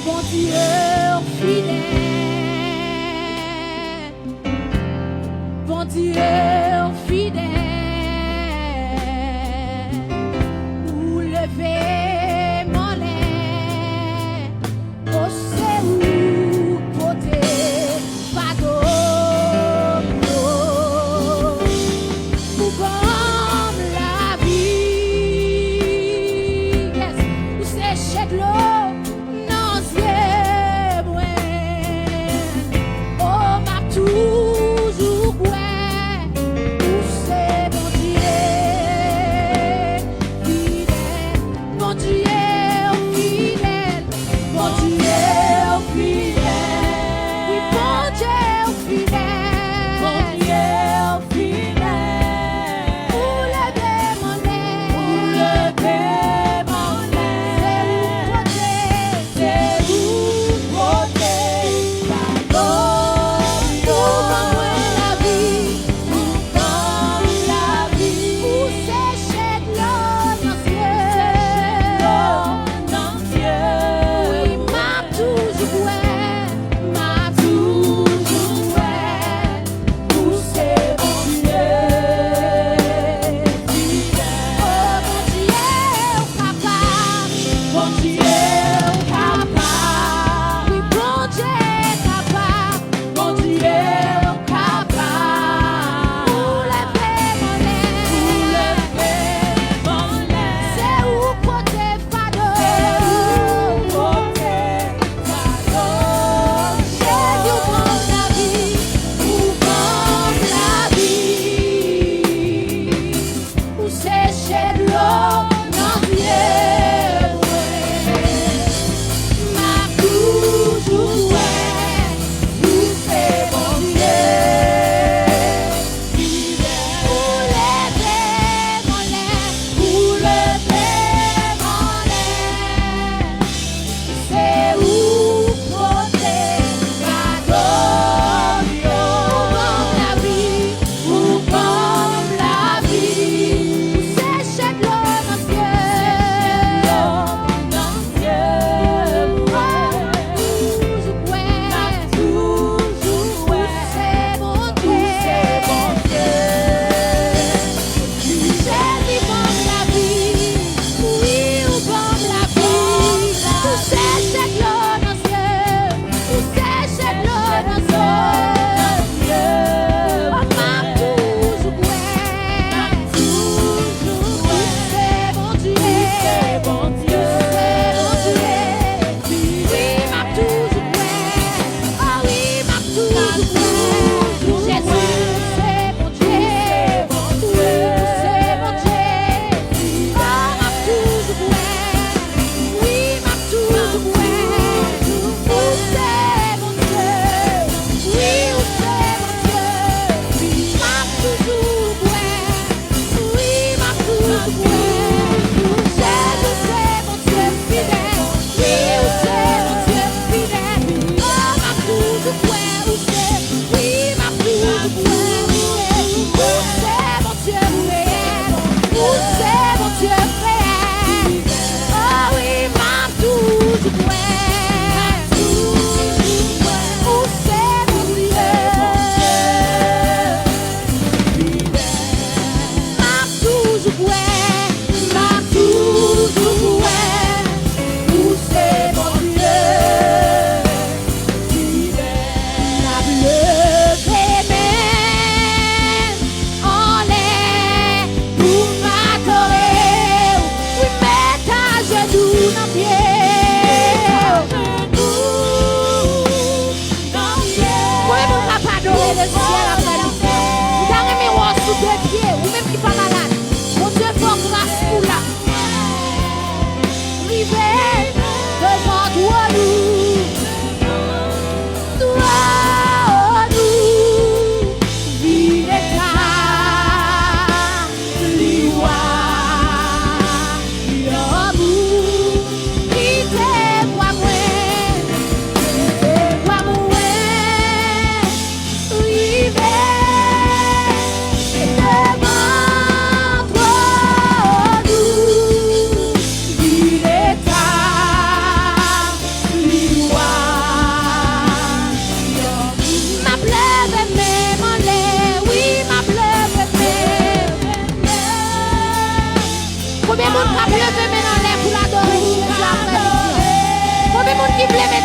Bon Dieu fidèle, bon Dieu fidèle, pour lever mon lait, au c'est où côté pardon, pour comme la vie, yes, où c'est chez de l'eau. Toujours ouais, où c'est bon Dieu fidèle, bon Dieu fidèle, bon Dieu fidèle, oui bon Dieu fidèle, bon Dieu fidèle, pour lever mon lait, c'est où côté,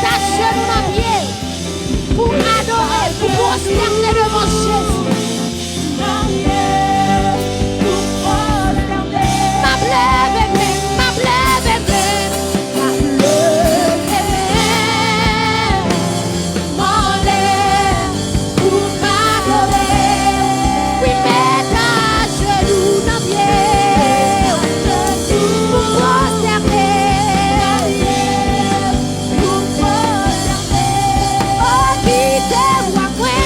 ta genou dans pied pour adorer, pour prosterner devant Jésus. Ma blève aimée, ma blève aimée, ma blève aimée, mon lèvre pour m'adorer. Oui, mets ta genou dans pied pour prosterner. Oh, qui te voit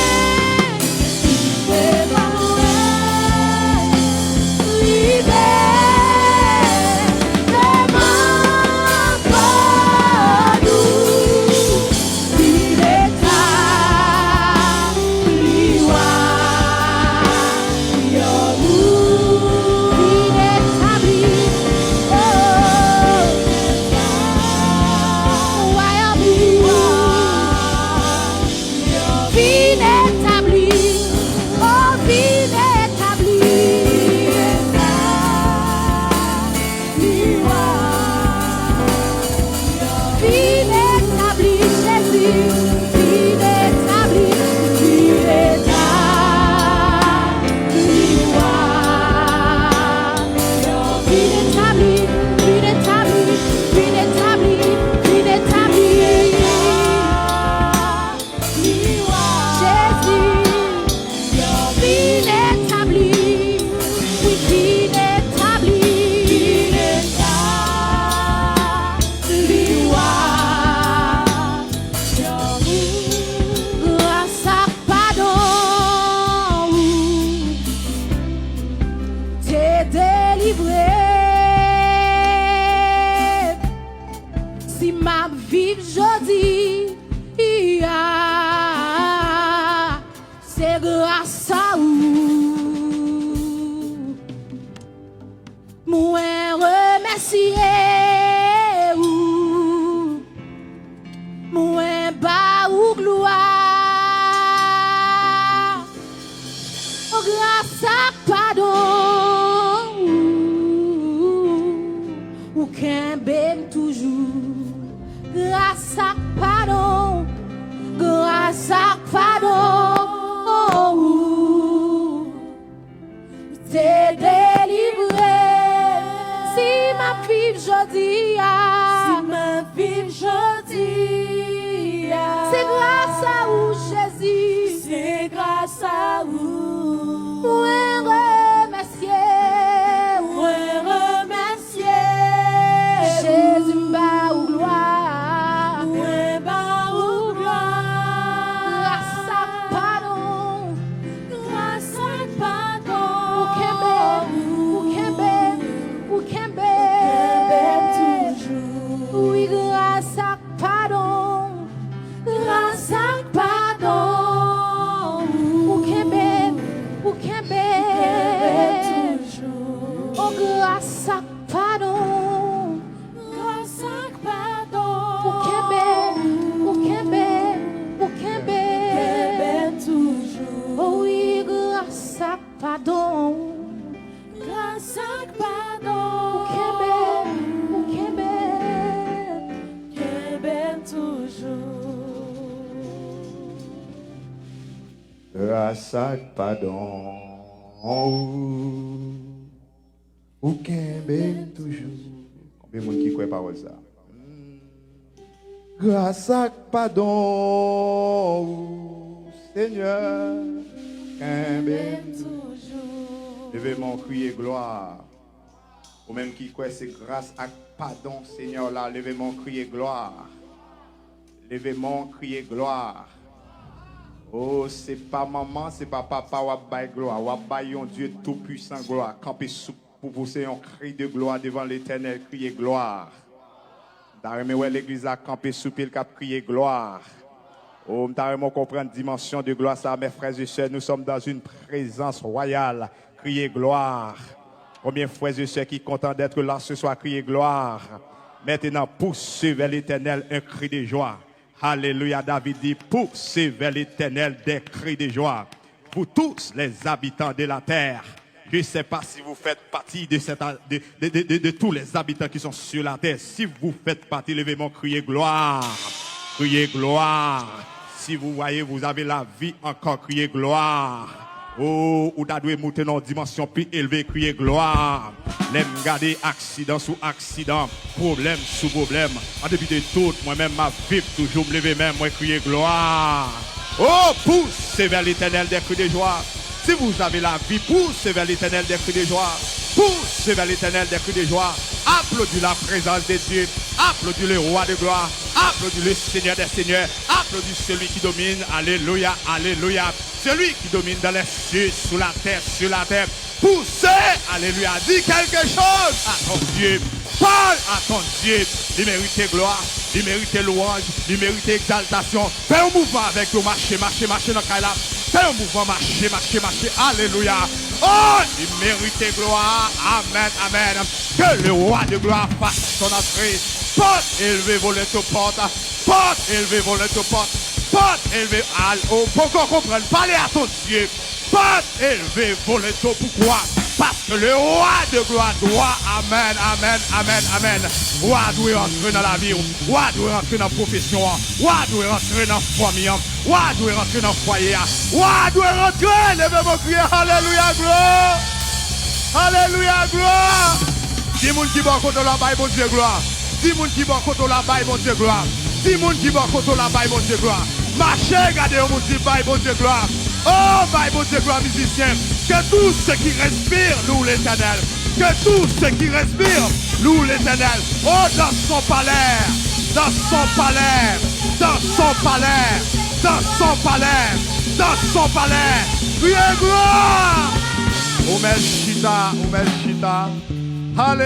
Grâce à pardon, ou qu'aime toujours. Combien de monde qui croit parole ça? Grâce à pardon, Seigneur, qu'aime toujours. Levez mon cri et gloire. Ou même qui croit c'est grâce à pardon, Seigneur là, levez mon cri et gloire. Levez mon cri et gloire. Oh, c'est pas maman, c'est pas papa, ou bail gloire, ou bail un Dieu tout-puissant gloire. Campez sous pour pousser un cri de gloire devant l'Éternel, crier gloire. D'ailleurs, l'église a campé sous pied, cap crier gloire. Oh, d'ailleurs, comprendre dimension de gloire, ça, mes frères et sœurs, nous sommes dans une présence royale, crier gloire. Combien de frères et sœurs qui sont contents d'être là ce soir, crier gloire. Maintenant, poussez vers l'Éternel un cri de joie. Alléluia, David dit, poussez vers l'Éternel des cris de joie. Pour tous les habitants de la terre. Je ne sais pas si vous faites partie de tous les habitants qui sont sur la terre. Si vous faites partie, levez mon crier gloire. criez gloire. Si vous voyez, vous avez la vie encore, criez gloire. Oh, ou t'as dû monter dans une dimension plus élevée, criez gloire. L'aime garder accident sous accident, problème sous problème. En dépit de tout, moi-même, ma vie, toujours me lever même, moi, crier gloire. Oh, poussez vers l'éternel des cris de joie. Si vous avez la vie, poussez vers l'éternel des cris de joie. Poussez vers l'éternel des cris de joie. Applaudis la présence de Dieu. Applaudis le roi de gloire. Applaudis le Seigneur des seigneurs. Applaudis celui qui domine. Alléluia, alléluia. Celui qui domine dans les cieux, sous la terre, sur la terre. Poussez, alléluia. Dis quelque chose à ton Dieu. Parle à ton Dieu. Il mérite gloire. Il mérite louange. Il mérite exaltation. Fais un mouvement avec toi. Marchez dans Kaila. Fais un mouvement. Marchez. Alléluia. Oh, il mérite gloire. Amen, amen. Que le roi de gloire fasse son entrée. Porte élevée, volée aux portes. Porte élevée, volée aux portes. Porte élevée. Oh, pourquoi comprendre? Parlez à ton Dieu. Porte élevée, volée aux. Pourquoi? Parce que le roi de gloire doit, amen, amen, amen, amen. Roi doit rentrer dans la vie, roi doit rentrer dans la profession, roi doit rentrer dans la famille, roi doit rentrer dans le foyer, roi doit rentrer, levez-moi crier, alléluia, gloire, alléluia, gloire. 10 moun qui bon côté la baille, bon Dieu, gloire. 10 moun qui bon côté la baille, bon Dieu, gloire. 10 moun qui bon côté la baille, bon Dieu, gloire. Marchez, regardez, mon Dieu, baille, bon Dieu, gloire. Oh, baille, bon Dieu, gloire, musicien. Que tous ceux qui respirent louent l'Éternel. Que tous ceux qui respirent louent l'Éternel. Oh, dans son palais, dans son palais, dans son palais, dans son palais, dans son palais. Priez gloire. Oumel Chita, Oumel Chita. Allez.